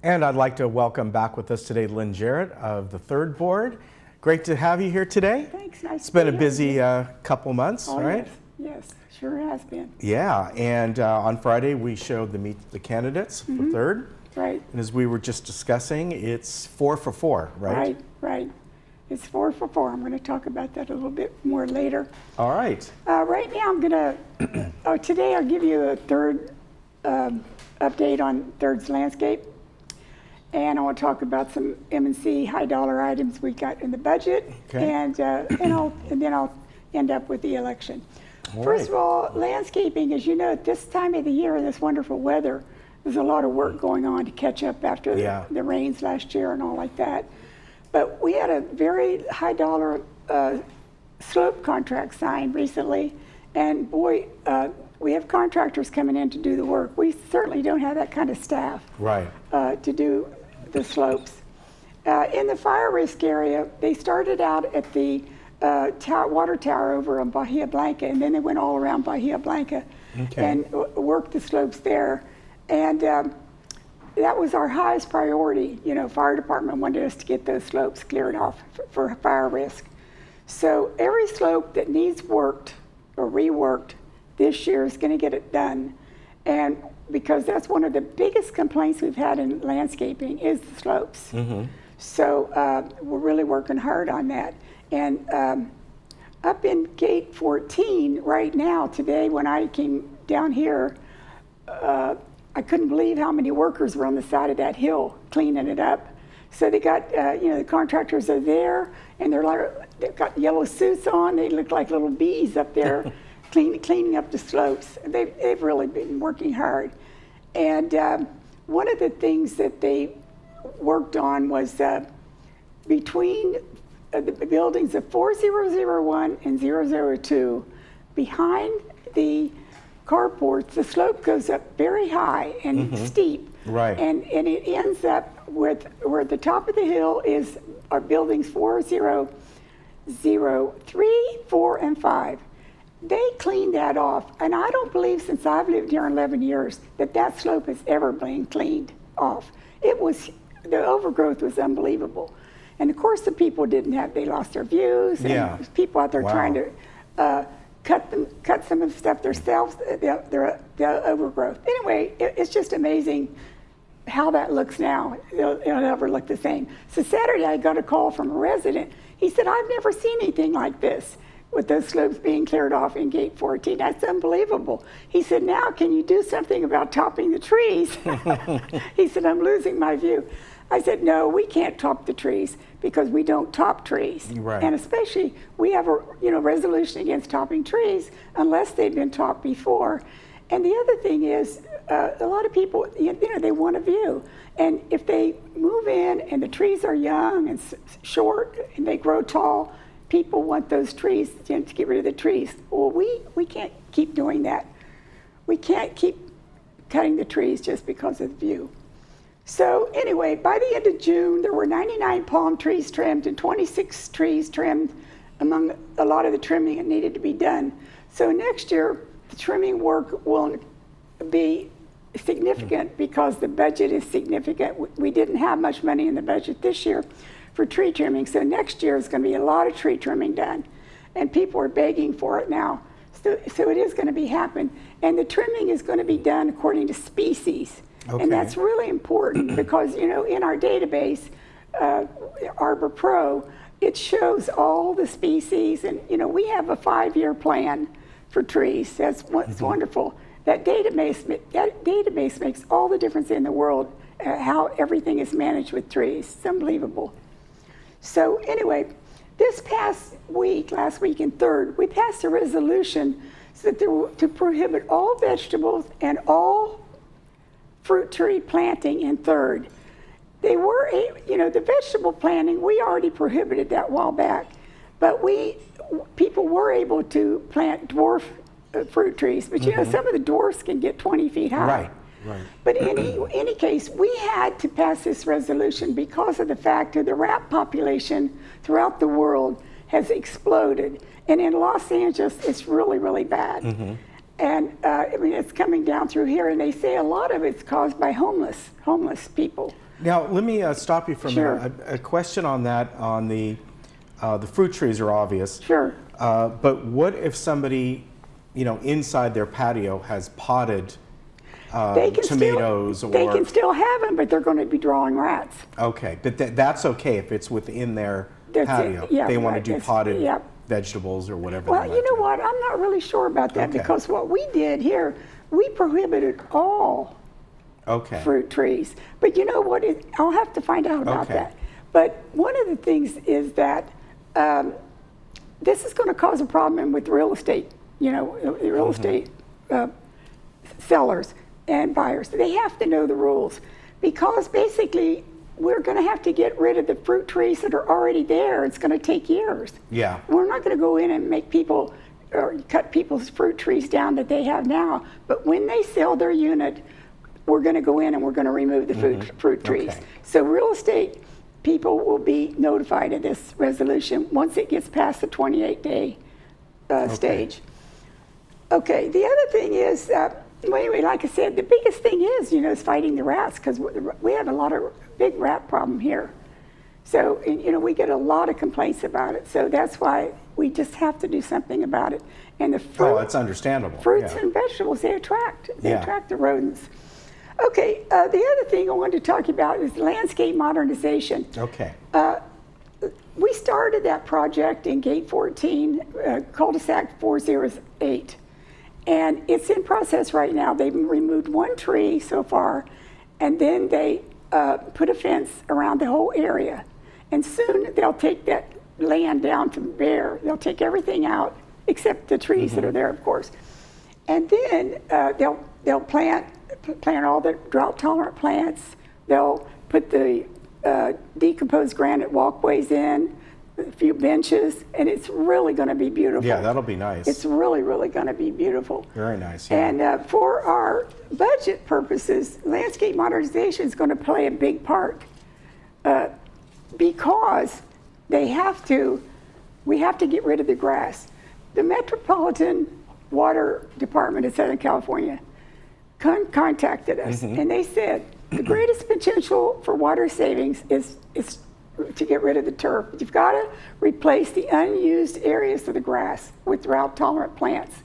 And I'd like to welcome back with us today Lynn Jarrett of the Third Board. Great to have you here today. Thanks, nice. It's been a busy couple months, right? Yes, sure has been. Yeah, and on Friday we showed the Meet the Candidates for Third. Right. And as we were just discussing, it's 4 for 4, right? Right. It's 4 for 4. I'm going to talk about that a little bit more later. All right. Right now I'm going to, today I'll give you a Third update on Third's landscape. And I want to talk about some M&C high dollar items we got in the budget. Okay. And then I'll end up with the election. First of all, landscaping, as you know, at this time of the year, this wonderful weather, there's a lot of work going on to catch up after the rains last year and all like that. But we had a very high dollar slope contract signed recently, and boy, we have contractors coming in to do the work. We certainly don't have that kind of staff to do the slopes. In the fire risk area, they started out at the water tower over on Bahia Blanca, and then they went all around Bahia Blanca and worked the slopes there. And that was our highest priority. You know, fire department wanted us to get those slopes cleared off for fire risk. So every slope that needs worked or reworked this year is going to get it done. And because that's one of the biggest complaints we've had in landscaping is the slopes. So we're really working hard on that. And up in gate 14 right now, today when I came down here, I couldn't believe how many workers were on the side of that hill cleaning it up. So they got, the contractors are there, and they've got yellow suits on. They look like little bees up there cleaning up the slopes. They've really been working hard. And one of the things that they worked on was between the buildings of 4001 and 002, behind the carports, the slope goes up very high and steep. Right. And it ends up with where the top of the hill is our buildings 4003, 4, and 5. They cleaned that off, and I don't believe since I've lived here 11 years that slope has ever been cleaned off. The overgrowth was unbelievable. And of course the people they lost their views, and there's people out there trying to cut some of the stuff themselves, the overgrowth. Anyway, it's just amazing how that looks now. It'll never look the same. So Saturday I got a call from a resident. He said, I've never seen anything like this with those slopes being cleared off in gate 14. That's unbelievable. He said, now can you do something about topping the trees? He said, I'm losing my view. I said, no, we can't top the trees because we don't top trees. Right. And especially, we have a resolution against topping trees unless they've been topped before. And the other thing is, a lot of people, they want a view. And if they move in and the trees are young and short and they grow tall, people want those trees to get rid of the trees. Well, we can't keep doing that. We can't keep cutting the trees just because of the view. So anyway, by the end of June, there were 99 palm trees trimmed and 26 trees trimmed among a lot of the trimming that needed to be done. So next year, the trimming work will be significant because the budget is significant. We didn't have much money in the budget this year for tree trimming, so next year is going to be a lot of tree trimming done. And people are begging for it now. So it is going to be happen. And the trimming is going to be done according to species. Okay. And that's really important because, in our database, Arbor Pro, it shows all the species. And, we have a 5-year plan for trees. That's what's wonderful. That database makes all the difference in the world, how everything is managed with trees. It's unbelievable. So anyway, this past week, last week in Third, we passed a resolution to prohibit all vegetables and all fruit tree planting in Third. They were, the vegetable planting, we already prohibited that a while back, but people were able to plant dwarf fruit trees, but some of the dwarfs can get 20 feet high. Right. But in any case, we had to pass this resolution because of the fact that the rat population throughout the world has exploded. And in Los Angeles, it's really, really bad. And it's coming down through here, and they say a lot of it's caused by homeless people. Now, let me stop you for a minute. A question on that, on the fruit trees are obvious. Sure. But what if somebody, inside their patio has potted tomatoes They can still have them, but they're going to be drawing rats. Okay, but that's okay if it's within their patio. Yeah, they want to do potted vegetables or whatever. Well, you know what? I'm not really sure about that because what we did here, we prohibited all fruit trees. But you know what? I'll have to find out about that. But one of the things is that this is going to cause a problem with real estate, real estate sellers and buyers. They have to know the rules because basically we're going to have to get rid of the fruit trees that are already there. It's going to take years. Yeah. We're not going to go in and make people or cut people's fruit trees down that they have now. But when they sell their unit, we're going to go in and we're going to remove the fruit trees. Okay. So real estate people will be notified of this resolution once it gets past the 28-day stage. Okay, the other thing is, anyway, like I said, the biggest thing is fighting the rats because we have a lot of big rat problem here. So, we get a lot of complaints about it. So that's why we just have to do something about it. And the fruit, it's understandable. Fruits and vegetables, they attract the rodents. Okay, the other thing I wanted to talk about is landscape modernization. Okay. We started that project in Gate 14, cul-de-sac 408. And it's in process right now. They've removed one tree so far, and then they put a fence around the whole area. And soon they'll take that land down to bare. They'll take everything out except the trees that are there, of course. And then they'll plant all the drought-tolerant plants. They'll put the decomposed granite walkways in, a few benches, and it's really going to be beautiful. Yeah, that'll be nice. It's really, really going to be beautiful. Very nice. Yeah. And for our budget purposes, landscape modernization is going to play a big part because we have to get rid of the grass. The Metropolitan Water Department of Southern California contacted us, and they said the greatest potential for water savings is to get rid of the turf. You've got to replace the unused areas of the grass with drought-tolerant plants.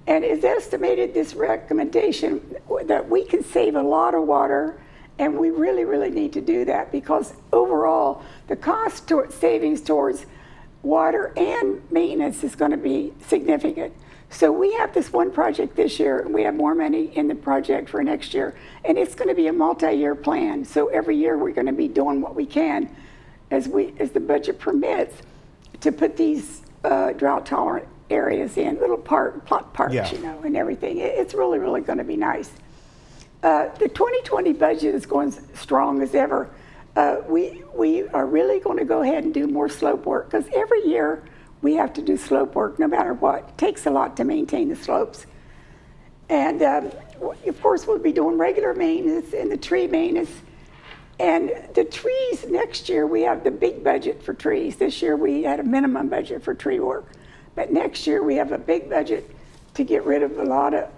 And it's estimated, this recommendation, that we can save a lot of water, and we really, really need to do that because overall, the cost savings towards water and maintenance is going to be significant. So we have this one project this year, and we have more money in the project for next year, and it's going to be a multi-year plan. So every year we're going to be doing what we can as the budget permits to put these drought-tolerant areas in, little plot parks, and everything. It's really, really going to be nice. The 2020 budget is going strong as ever. We are really going to go ahead and do more slope work because every year we have to do slope work no matter what. It takes a lot to maintain the slopes. And of course we'll be doing regular maintenance and the tree maintenance. And the trees, next year we have the big budget for trees. This year we had a minimum budget for tree work. But next year we have a big budget to get rid of a lot of,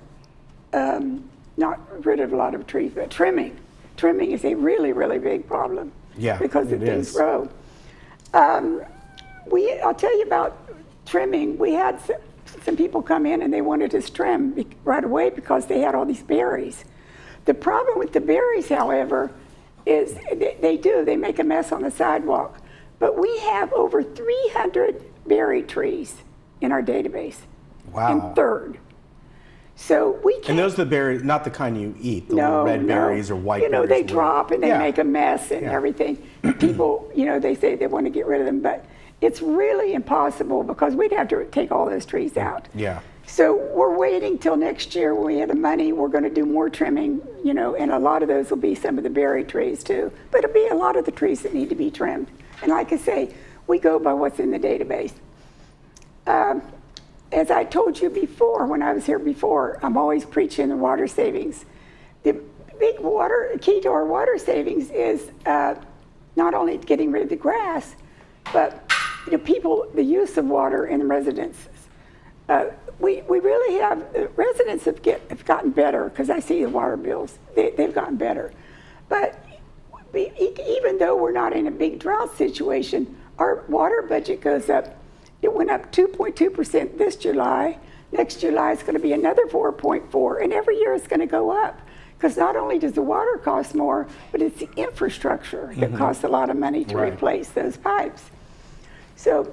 not rid of a lot of trees, but trimming. Trimming is a really, really big problem. Yeah, because the things grow. I'll tell you about trimming. We had some people come in and they wanted us trim right away because they had all these berries. The problem with the berries, however, is they make a mess on the sidewalk. But we have over 300 berry trees in our database. Wow. In third. So we can't. And those are the berries, not the kind you eat, the little red berries or white berries. They drop and they make a mess and everything. People, they say they want to get rid of them, but it's really impossible because we'd have to take all those trees out. Yeah. So we're waiting till next year when we have the money. We're going to do more trimming, and a lot of those will be some of the berry trees too. But it'll be a lot of the trees that need to be trimmed. And like I say, we go by what's in the database. As I told you before, when I was here before, I'm always preaching the water savings. The big key to our water savings is not only getting rid of the grass, but the use of water in the residences. We really have, the residents have gotten better because I see the water bills. They've gotten better. But even though we're not in a big drought situation, our water budget goes up. It went up 2.2% this July. Next July it's going to be another 4.4, and every year it's going to go up. Because not only does the water cost more, but it's the infrastructure that costs a lot of money to replace those pipes. So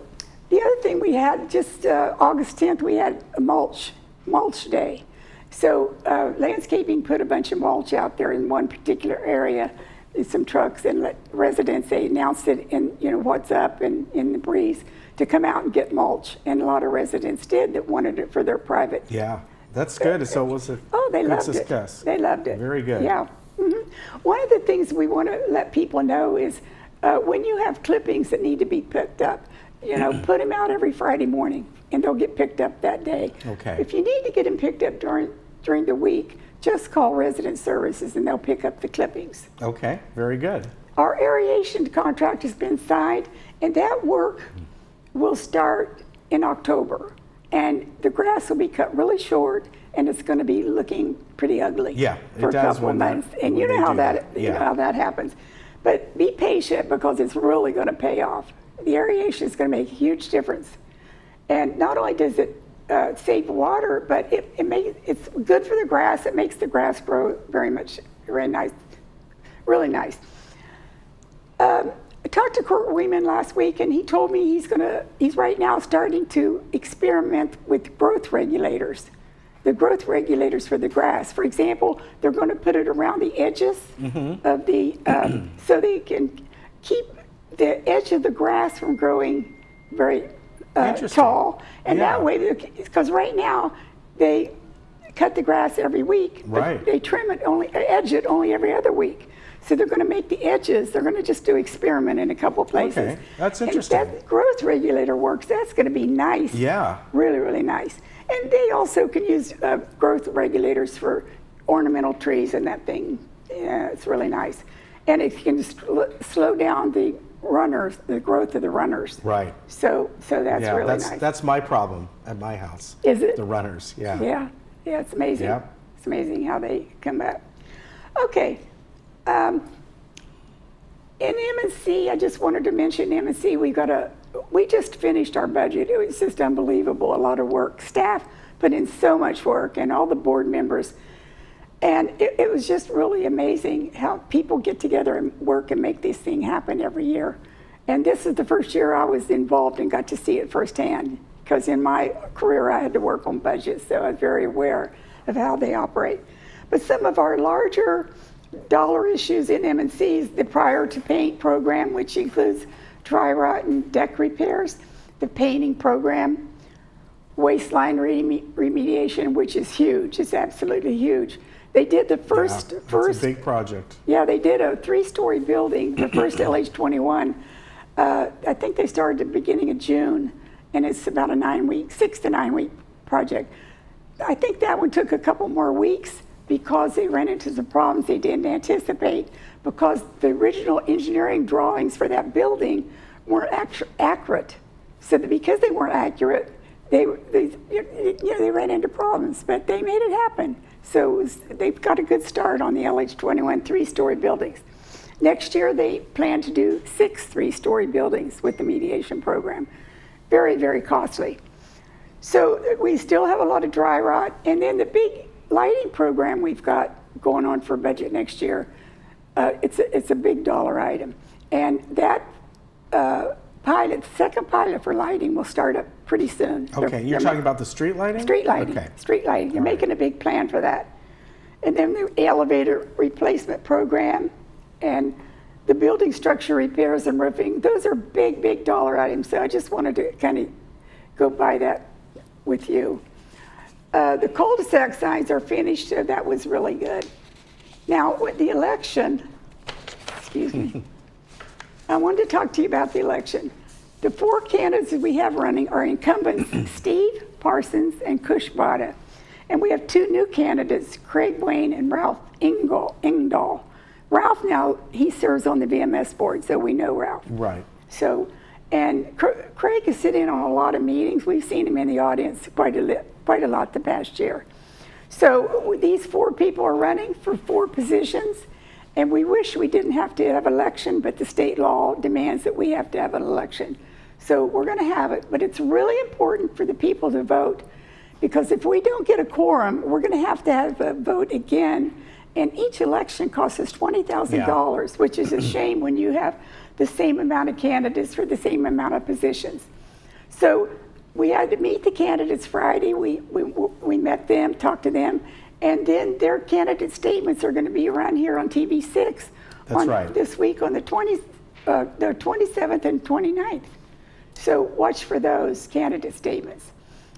the other thing we had, just August 10th, we had a mulch day. So landscaping put a bunch of mulch out there in one particular area, in some trucks, and let residents, they announced it in what's up and in the breeze to come out and get mulch. And a lot of residents did that wanted it for their private. Yeah. That's good. So was it? Oh, they loved success. it. They loved it. Very good. Yeah. One of the things we want to let people know is when you have clippings that need to be picked up, put them out every Friday morning, and they'll get picked up that day. Okay. If you need to get them picked up during the week, just call Resident Services, and they'll pick up the clippings. Okay. Very good. Our aeration contract has been signed, and that work will start in October. And the grass will be cut really short, and it's going to be looking pretty ugly for a couple of months. And you know how that happens. But be patient, because it's really going to pay off. The aeration is going to make a huge difference. And not only does it save water, but it's good for the grass. It makes the grass grow very nice, really nice. I talked to Kurt Weeman last week, and he told me he's right now starting to experiment with growth regulators, the growth regulators for the grass. For example, they're going to put it around the edges of the, so they can keep the edge of the grass from growing very tall. And that way, because right now they cut the grass every week, but they trim it edge it only every other week. So they're going to make the edges, they're going to just do experiment in a couple places. Okay, that's interesting. And that growth regulator works, that's going to be nice. Yeah. Really, really nice. And they also can use growth regulators for ornamental trees and that thing. Yeah, it's really nice. And it can slow down the runners, the growth of the runners. Right. So that's really nice. That's my problem at my house. Is it? The runners, yeah. Yeah, it's amazing. Yeah. It's amazing how they come up. Okay. In M&C, I just wanted to mention M&C, we just finished our budget. It was just unbelievable, a lot of work. Staff put in so much work, and all the board members. And it was just really amazing how people get together and work and make this thing happen every year. And this is the first year I was involved and got to see it firsthand, because in my career I had to work on budgets, so I was very aware of how they operate. But some of our larger dollar issues in M&C is the prior to paint program, which includes dry rot and deck repairs, the painting program, waistline remediation, which is huge. It's absolutely huge. They did the first it's a big project. Yeah, they did a 3-story building, the first LH21. I think they started at the beginning of June, and it's about a 6 to 9 week project. I think that one took a couple more weeks, because they ran into some problems they didn't anticipate, because the original engineering drawings for that building weren't accurate. So because they weren't accurate, they ran into problems, but they made it happen. So they've got a good start on the LH21 3-story buildings. Next year, they plan to do 6 3-story buildings with the mediation program. Very, very costly. So we still have a lot of dry rot. And then the big lighting program we've got going on for budget next year, it's a big dollar item. And that second pilot for lighting will start up pretty soon. Okay, you're talking about the street lighting? Street lighting, okay. Street lighting. They're making a big plan for that. And then the elevator replacement program and the building structure repairs and roofing, those are big, big dollar items. So I just wanted to kind of go by that with you. The cul-de-sac signs are finished, so that was really good. Now, with the election, excuse me, I wanted to talk to you about the election. The 4 candidates that we have running are incumbents Steve Parsons and Kush Bada. And we have 2 new candidates, Craig Wayne and Ralph Engdahl. Ralph now, he serves on the VMS board, so we know Ralph. Right. So, and Craig has sit in on a lot of meetings. We've seen him in the audience quite a lot the past year. So these 4 people are running for 4 positions, And we wish we didn't have to have an election, but the state law demands that we have to have an election. So we're going to have it, but it's really important for the people to vote, because if we don't get a quorum, we're going to have a vote again. And each election costs us $20,000, which is a shame when you have the same amount of candidates for the same amount of positions. So we had to meet the candidates Friday. We met them, talked to them, and then their candidate statements are going to be around here on TV6 this week on the 27th and 29th. So watch for those candidate statements.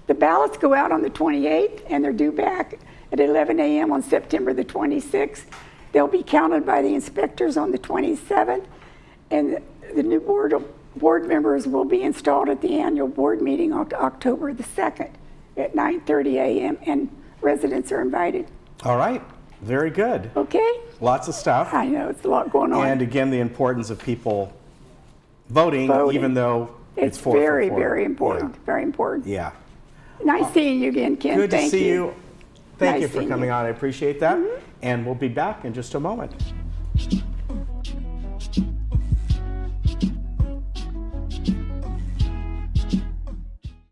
The ballots go out on the 28th, and they're due back at 11 a.m. on September the 26th. They'll be counted by the inspectors on the 27th, and the new board members will be installed at the annual board meeting on October the 2nd at 9:30 a.m., and residents are invited. All right, very good. Okay. Lots of stuff. I know, it's a lot going on. And again, the importance of people voting. Even though it's very, very important. Yeah. Very important. Yeah. Nice seeing you again, Ken. Good to see you. Thank you for coming on. I appreciate that. And we'll be back in just a moment.